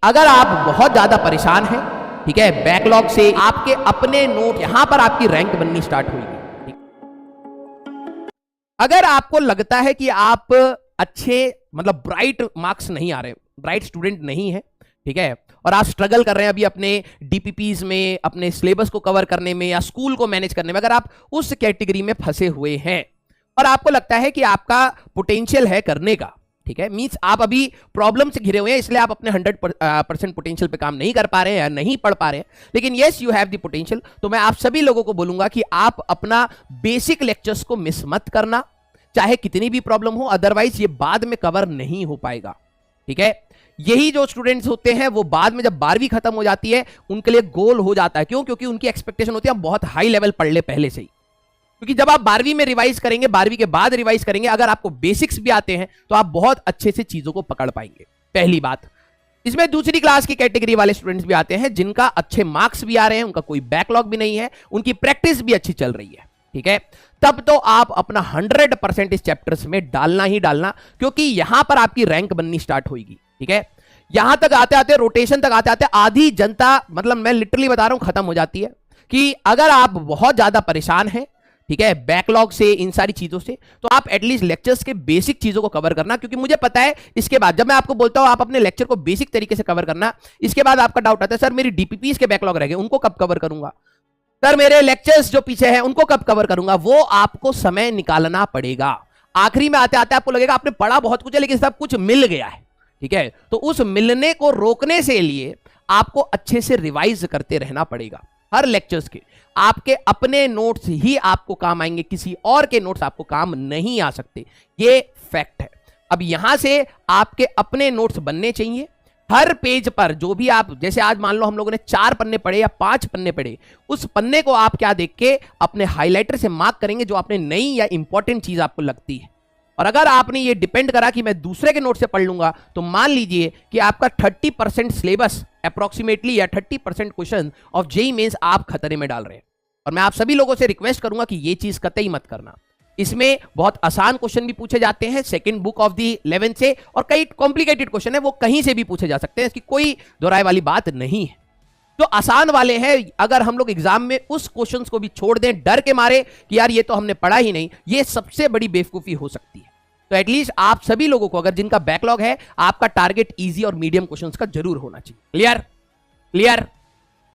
अगर आप बहुत ज्यादा परेशान हैं, ठीक है, बैकलॉग से, आपके अपने नोट, यहां पर आपकी रैंक बननी स्टार्ट होगी। अगर आपको लगता है कि आप अच्छे मतलब ब्राइट मार्क्स नहीं आ रहे, ब्राइट स्टूडेंट नहीं है, ठीक है, और आप स्ट्रगल कर रहे हैं अभी अपने डीपीपीज में, अपने सिलेबस को कवर करने में या स्कूल को मैनेज करने में, अगर आप उस कैटेगरी में फंसे हुए हैं और आपको लगता है कि आपका पोटेंशियल है करने का, ठीक है, मींस आप अभी प्रॉब्लम से घिरे हुए हैं, इसलिए आप अपने 100% पोटेंशियल पे काम नहीं कर पा रहे हैं या नहीं पढ़ पा रहे हैं, लेकिन yes you have the potential, तो मैं आप सभी लोगों को बोलूंगा कि आप अपना बेसिक लेक्चर्स को मिस मत करना, चाहे कितनी भी प्रॉब्लम हो, अदरवाइज ये बाद में कवर नहीं हो पाएगा। ठीक है, यही जो स्टूडेंट्स होते हैं वो बाद में जब 12वीं खत्म हो जाती है उनके लिए गोल हो जाता है। क्यों? क्योंकि उनकी एक्सपेक्टेशन होती है हम बहुत हाई लेवल पढ़ ले पहले से ही, क्योंकि जब आप 12वीं में रिवाइज करेंगे, 12वीं के बाद रिवाइज करेंगे, अगर आपको बेसिक्स भी आते हैं तो आप बहुत अच्छे से चीजों को पकड़ पाएंगे। पहली बात। इसमें दूसरी क्लास की कैटेगरी वाले स्टूडेंट्स भी आते हैं जिनका अच्छे मार्क्स भी आ रहे हैं, उनका कोई बैकलॉग भी नहीं है, उनकी प्रैक्टिस भी अच्छी चल रही है। ठीक है, तब तो आप अपना 100% इस चैप्टर्स में डालना ही डालना, क्योंकि यहां पर आपकी रैंक बननी स्टार्ट होगी। ठीक है, यहां तक आते आते, रोटेशन तक आते आते आधी जनता, मतलब मैं लिटरली बता रहा हूं, खत्म हो जाती है। कि अगर आप बहुत ज्यादा परेशान हैं, ठीक है, बैकलॉग से, इन सारी चीजों से, तो आप एटलीस्ट लेक्चर्स के बेसिक चीजों को कवर करना, क्योंकि मुझे पता है इसके बाद जब मैं आपको बोलता हूं आप अपने लेक्चर को बेसिक तरीके से कवर करना, इसके बाद आपका डाउट आता है सर मेरी डीपीपीस के बैकलॉग रह गए, उनको कब कवर करूंगा, सर मेरे लेक्चर्स जो पीछे हैं उनको कब कवर करूंगा। वो आपको समय निकालना पड़ेगा। आखिरी में आते आते आपको लगेगा आपने पढ़ा बहुत कुछ है लेकिन सब कुछ मिल गया है। ठीक है, तो उस मिलने को रोकने से लिए आपको अच्छे से रिवाइज करते रहना पड़ेगा। हर लेक्चर्स के आपके अपने नोट्स ही आपको काम आएंगे, किसी और के नोट्स आपको काम नहीं आ सकते, ये फैक्ट है। अब यहां से आपके अपने नोट्स बनने चाहिए। हर पेज पर जो भी आप, जैसे आज मान लो हम लोगों ने 4 पन्ने पढ़े या 5 पन्ने पढ़े, उस पन्ने को आप क्या देख के अपने हाइलाइटर से मार्क करेंगे जो आपने नई या इंपॉर्टेंट चीज आपको लगती है। और अगर आपने ये डिपेंड करा कि मैं दूसरे के नोट से पढ़ लूंगा, तो मान लीजिए कि आपका 30% सिलेबस अप्रोक्सीमेटली या 30% क्वेश्चन ऑफ जेईई मेंस आप खतरे में डाल रहे हैं। और मैं आप सभी लोगों से रिक्वेस्ट करूंगा कि ये चीज कतई मत करना। इसमें बहुत आसान क्वेश्चन भी पूछे जाते हैं second book of the 11th से, और कई कॉम्प्लिकेटेड क्वेश्चन है वो कहीं से भी पूछे जा सकते हैं, इसकी कोई दोहराए वाली बात नहीं है। जो आसान वाले हैं, अगर हम लोग एग्जाम में उस क्वेश्चंस को भी छोड़ दें डर के मारे कि यार ये तो हमने पढ़ा ही नहीं, ये सबसे बड़ी बेवकूफी हो सकती है। तो एटलीस्ट आप सभी लोगों को, अगर जिनका बैकलॉग है, आपका टारगेट इजी और मीडियम क्वेश्चंस का जरूर होना चाहिए। क्लियर? क्लियर?